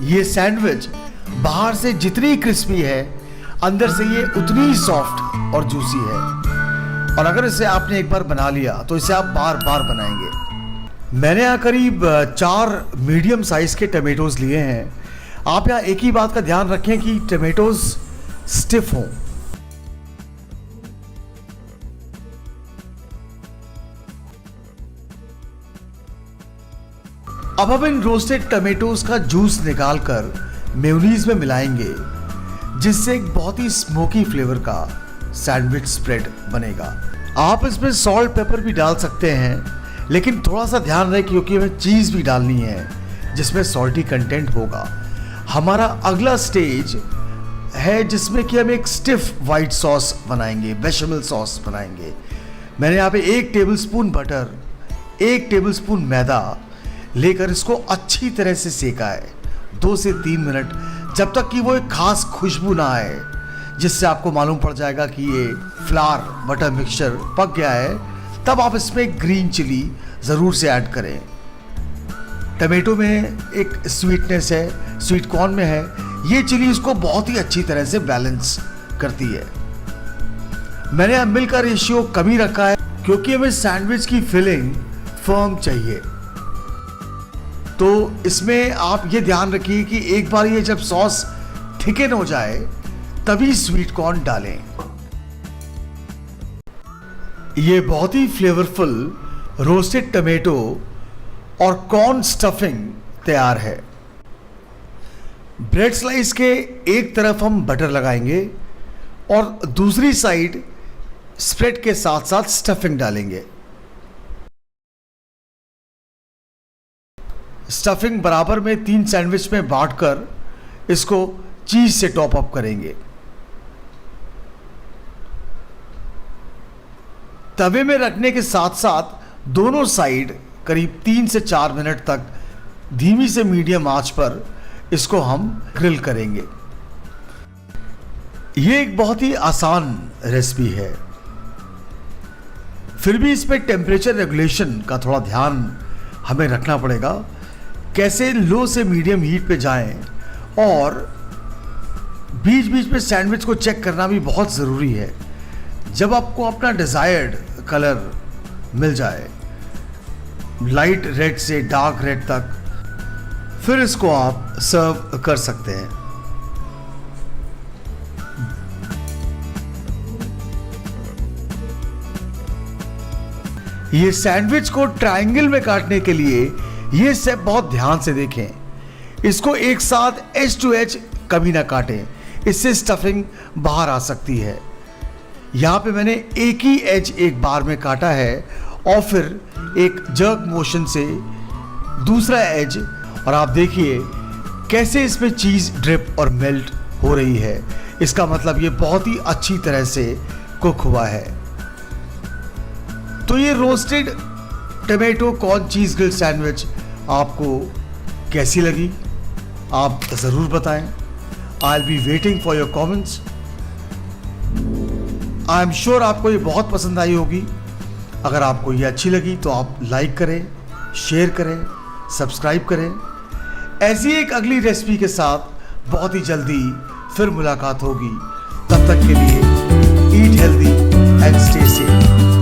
ये सैंडविच बाहर से जितनी क्रिस्पी है, अंदर से ये उतनी ही सॉफ्ट और जूसी है। और अगर इसे आपने एक बार बना लिया तो इसे आप बार बार बनाएंगे। मैंने यहाँ करीब 4 मीडियम साइज के टमेटोज लिए हैं। आप यहाँ एक ही बात का ध्यान रखें कि टमेटोज स्टिफ हों। अब हम इन रोस्टेड टमेटोज का जूस निकालकर मेयोनीज में मिलाएंगे, जिससे एक बहुत ही स्मोकी फ्लेवर का सैंडविच स्प्रेड बनेगा। आप इसमें सॉल्ट पेपर भी डाल सकते हैं, लेकिन थोड़ा सा ध्यान रहे क्योंकि हमें चीज़ भी डालनी है जिसमें सॉल्टी कंटेंट होगा। हमारा अगला स्टेज है जिसमें कि हम एक स्टिफ वाइट सॉस बनाएंगे, बेशमेल सॉस बनाएंगे। मैंने यहाँ पे 1 टेबलस्पून बटर, 1 टेबलस्पून मैदा लेकर इसको अच्छी तरह से सेका है 2 से 3 मिनट, जब तक कि वो एक खास खुशबू ना आए, जिससे आपको मालूम पड़ जाएगा कि ये फ्लावर बटर मिक्सचर पक गया है। तब आप इसमें ग्रीन चिली ज़रूर से ऐड करें। टमेटो में एक स्वीटनेस है, स्वीट कॉर्न में है, ये चिली इसको बहुत ही अच्छी तरह से बैलेंस करती है। मैंने अब मिल्क का रेशियो कम ही रखा है क्योंकि हमें सैंडविच की फिलिंग फर्म चाहिए। तो इसमें आप ये ध्यान रखिए कि एक बार ये जब सॉस थिकन हो जाए तभी स्वीट कॉर्न डालें। ये बहुत ही फ्लेवरफुल रोस्टेड टमेटो और कॉर्न स्टफिंग तैयार है। ब्रेड स्लाइस के एक तरफ हम बटर लगाएंगे और दूसरी साइड स्प्रेड के साथ साथ स्टफिंग डालेंगे। स्टफिंग बराबर में 3 सैंडविच में बांटकर इसको चीज से टॉप अप करेंगे। तवे में रखने के साथ साथ दोनों साइड करीब 3 से 4 मिनट तक धीमी से मीडियम आंच पर इसको हम ग्रिल करेंगे। ये एक बहुत ही आसान रेसिपी है, फिर भी इसमें टेम्परेचर रेगुलेशन का थोड़ा ध्यान हमें रखना पड़ेगा, कैसे लो से मीडियम हीट पे जाएं, और बीच बीच में सैंडविच को चेक करना भी बहुत ज़रूरी है। जब आपको अपना डिज़ायर्ड कलर मिल जाए, लाइट रेड से डार्क रेड तक, फिर इसको आप सर्व कर सकते हैं। ये सैंडविच को ट्रायंगल में काटने के लिए ये स्टेप बहुत ध्यान से देखें। इसको एक साथ एज टू एज कभी ना काटें, इससे स्टफिंग बाहर आ सकती है। यहाँ पे मैंने एक ही एज एक बार में काटा है और फिर एक जर्क मोशन से दूसरा एज, और आप देखिए कैसे इसमें चीज़ ड्रिप और मेल्ट हो रही है। इसका मतलब ये बहुत ही अच्छी तरह से कुक हुआ है। तो ये रोस्टेड टमेटो कॉर्न चीज़ ग्रिल सैंडविच आपको कैसी लगी, आप ज़रूर बताएं। I will be waiting for your comments. I am sure आपको ये बहुत पसंद आई होगी। अगर आपको ये अच्छी लगी तो आप लाइक करें, शेयर करें, सब्सक्राइब करें। ऐसी एक अगली रेसिपी के साथ बहुत ही जल्दी फिर मुलाकात होगी। तब तक के लिए eat healthy and stay safe.